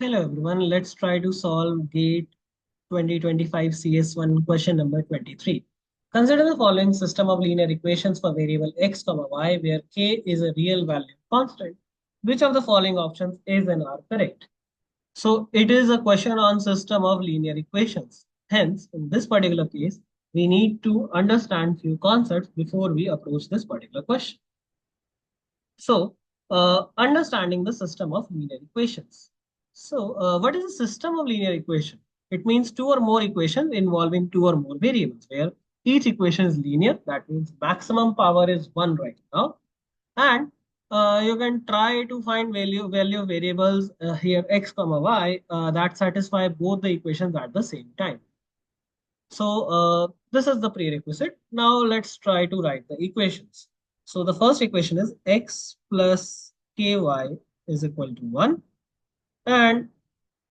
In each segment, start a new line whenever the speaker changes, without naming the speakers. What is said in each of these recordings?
Hello everyone, let's try to solve GATE 2025 CS1 question number 23. Consider the following system of linear equations for variable x, y, where k is a real value constant. Which of the following options is and are correct? So it is a question on system of linear equations. Hence, in this particular case, we need to understand few concepts before we approach this particular question. So, understanding the system of linear equations. So, what is a system of linear equation? It means two or more equations involving two or more variables where each equation is linear. That means maximum power is one right now. And you can try to find value of variables here x comma y that satisfy both the equations at the same time. So this is the prerequisite. Now let's try to write the equations. So the first equation is x plus ky is equal to 1 and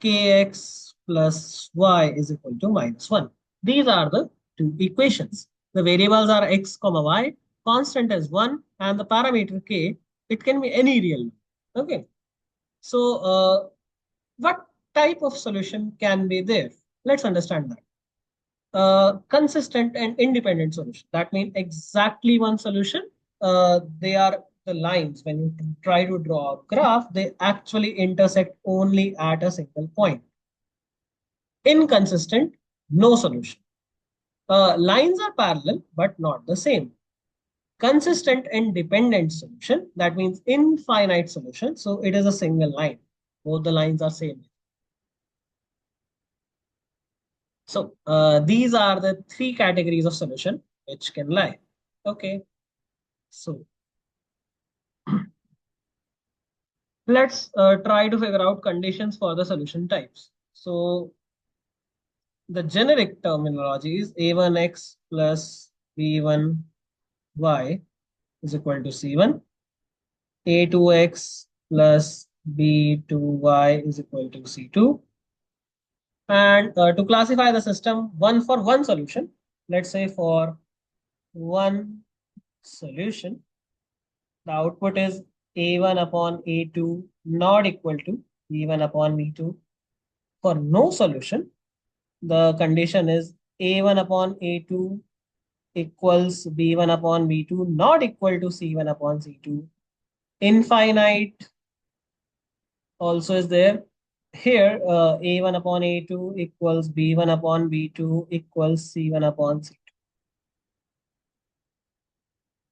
kx plus y is equal to minus 1. These are the two equations. The variables are x comma y, constant is 1, and the parameter k, it can be any real number. Okay. So what type of solution can be there? Let's understand that. Consistent and independent solution. That means exactly one solution. They are the lines. When you try to draw a graph, they actually intersect only at a single point. Inconsistent, no solution. Lines are parallel, but not the same. Consistent and dependent solution. That means infinite solution. So it is a single line. Both the lines are same. So these are the three categories of solution which can lie. Okay. So let's try to figure out conditions for the solution types. So the generic terminology is a1x plus b1y is equal to c1, a2x plus b2y is equal to c2. And to classify the system one for one solution, let's say for one solution, the output is a1 upon a2 not equal to b1 upon b2. For no solution, the condition is a1 upon a2 equals b1 upon b2 not equal to c1 upon c2. Infinite also is there. Here, a1 upon a2 equals b1 upon b2 equals c1 upon c2.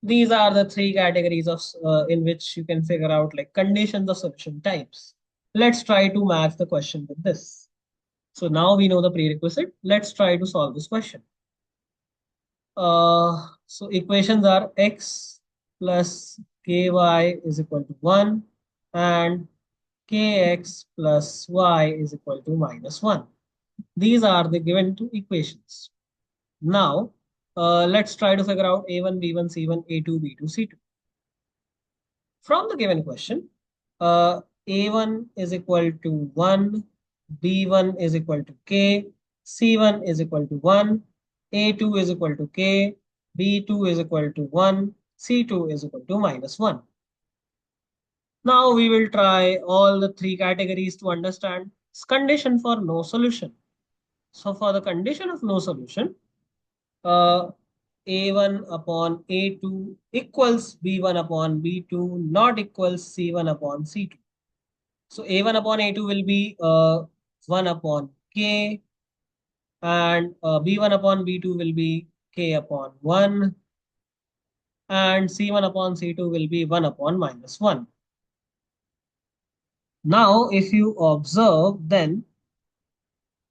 These are the three categories of in which you can figure out like conditions of solution types. Let's try to match the question with this. So now we know the prerequisite. Let's try to solve this question. So equations are x plus ky is equal to 1 and kx plus y is equal to minus 1. These are the given two equations. Now, let's try to figure out a1, b1, c1, a2, b2, c2. From the given question, a1 is equal to 1, b1 is equal to k, c1 is equal to 1, a2 is equal to k, b2 is equal to 1, c2 is equal to minus 1. Now we will try all the three categories to understand condition for no solution. So for the condition of no solution, uh, a1 upon a2 equals b1 upon b2 not equals c1 upon c2. So a1 upon a2 will be 1 upon k and b1 upon b2 will be k upon 1 and c1 upon c2 will be 1 upon minus 1. Now if you observe, then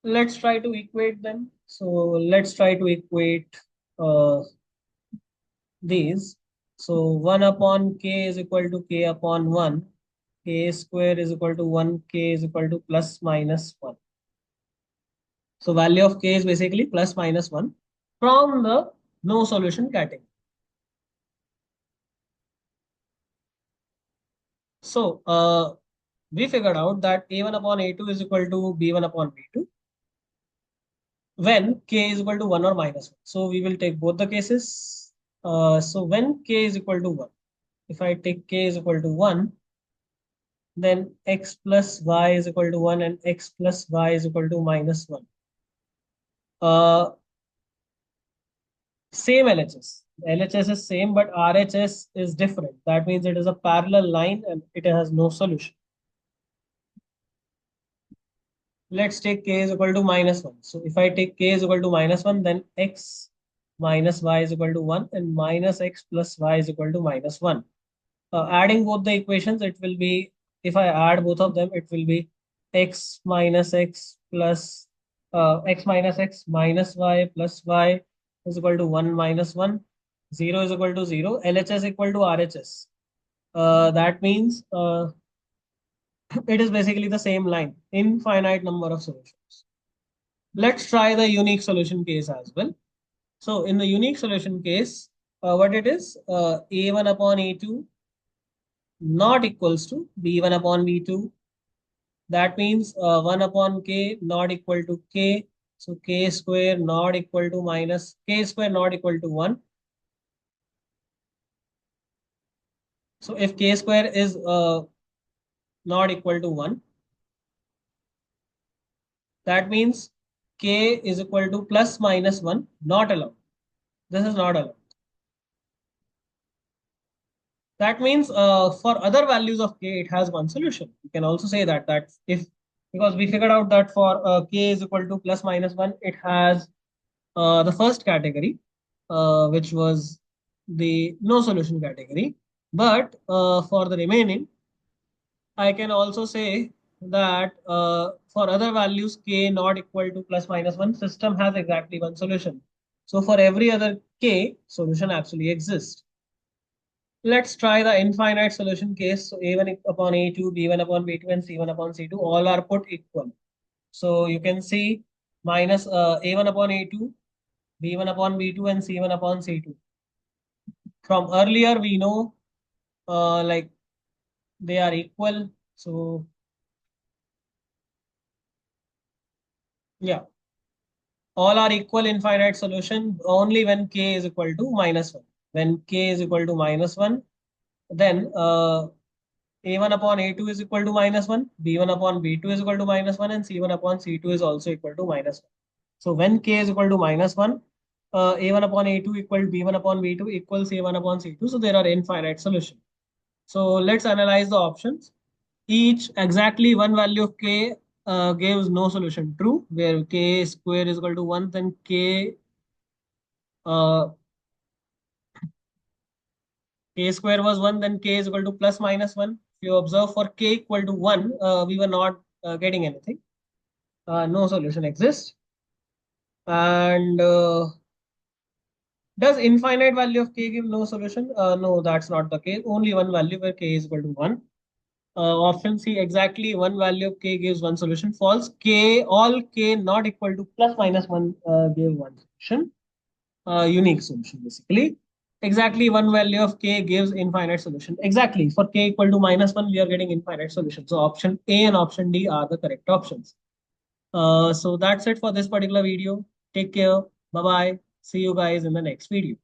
let's try to equate them. So let's try to equate uh, these. So 1 upon k is equal to k upon 1. K square is equal to 1. K is equal to plus minus 1. So value of k is basically plus minus 1 from the no solution category. So we figured out that a1 upon a2 is equal to b1 upon b2 when k is equal to 1 or minus 1. So we will take both the cases. So when k is equal to 1, if I take k is equal to 1, then x plus y is equal to 1 and x plus y is equal to minus 1. Uh, Same LHS. LHS is same, but RHS is different. That means it is a parallel line and it has no solution. Let's take k is equal to minus 1. So if I take k is equal to minus 1, then x minus y is equal to 1 and minus x plus y is equal to minus 1. Adding both the equations, it will be, if I add both of them, it will be x minus x plus x minus y plus y is equal to 1 minus 1. 0 is equal to 0. LHS equal to RHS. That means it is basically the same line, infinite number of solutions. Let's try the unique solution case as well. So in the unique solution case, what it is, a1 upon a2 not equals to b1 upon b2. That means 1 upon k not equal to k. So k square not equal to minus k square not equal to 1. So if k square is not equal to 1, that means k is equal to plus minus 1, not allowed. This is not allowed. That means for other values of k, it has one solution. You can also say that if, because we figured out that for k is equal to plus minus 1, it has the first category, which was the no solution category. But for the remaining, I can also say that for other values k not equal to plus minus 1, system has exactly one solution. So for every other k, solution actually exists. Let's try the infinite solution case. So a1 upon a2, b1 upon b2, and c1 upon c2 all are put equal. So you can see minus a1 upon a2, b1 upon b2, and c1 upon c2. From earlier, we know like they are equal. So yeah, all are equal infinite solution only when k is equal to minus 1. When k is equal to minus 1, then a1 upon a2 is equal to minus 1, b1 upon b2 is equal to minus 1, and c1 upon c2 is also equal to minus 1. So when k is equal to minus 1, a1 upon a2 equal to b1 upon b2 equals a1 upon c2. So there are infinite solutions. So let's analyze the options. Each exactly one value of k gives no solution. True, where k square is equal to 1, then uh, k square was 1, then k is equal to plus minus 1. If you observe for k equal to 1, we were not getting anything. No solution exists. And does infinite value of k give no solution? No, that's not the case. Only one value where k is equal to 1. Option C, exactly one value of k gives one solution. False. All k not equal to plus minus 1 gave one solution. Unique solution basically. Exactly one value of k gives infinite solution. Exactly. For k equal to minus 1, we are getting infinite solution. So option A and option D are the correct options. So that's it for this particular video. Take care. Bye bye. See you guys in the next video.